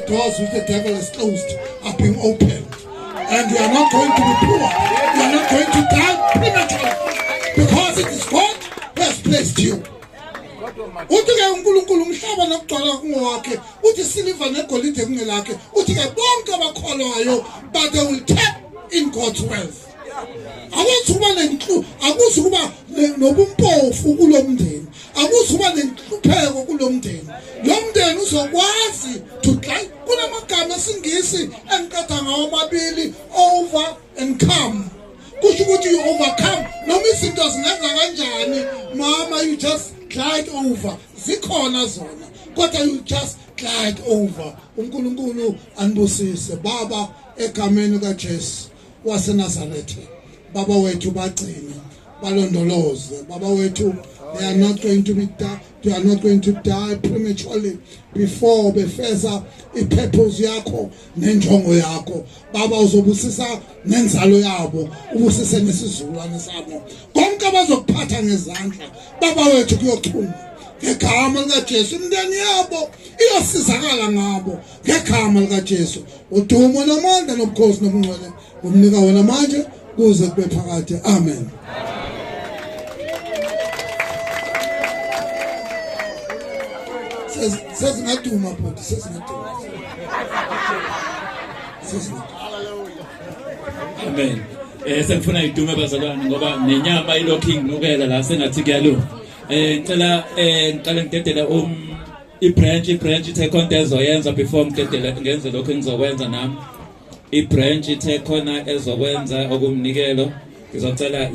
doors which the devil has closed are being opened. And you are not going to be poor. You are not going to die prematurely. Because it is God who has placed you. Uthi ke uNkulunkulu umhlaba nokugcwala kungowakhe, uthi silver negolide kungelakhe, uthi ke bonke abakholwayo but they will tap in God's wealth. Akuzuba nenklu, akuzuba nobumpofu kulomndeni, akuzuba nenhlupheko kulomndeni. Lomndeni uzokwazi to drive kunamagama esingisi enqatha ngawo amabili, over and come. Kusho ukuthi you overcome noma izinto zingenza kanjani, mama, you just glide over. Zikhona zona kodwa you just glide over. uNkulunkulu anibusise baba egameni kaJesu waseNazaretha. Baba wethu bagcine balondoloze. Baba wethu, they are not going to be they are not going to die prematurely before befeza ipurpose yakho nenjongo yakho. Baba uzobusisa nenzalo yabo, ubusise nesizulwane sabo. Konke abazokuphatha ngezandla Baba wethu kuyochuma. Ngegama likaJesu imndeni yabo iyosizakala ngabo ngegama likaJesu. Udumo namandla nobukhosi nobungcwele umnika wena manje kuze kube phakade. Amen. Sesingaduma bhuti, sesingaduma. Amen. Sengifuna idume bazalwane ngoba nenyama ilokhu ingibukela la sengathi kuyalo. Ngicela ngidedele i-branch ithe khona ezoyenza before ngidedele ngenze lokho engizokwenza nami. I-branch ithe khona ezokwenza okumnikelo ngizocela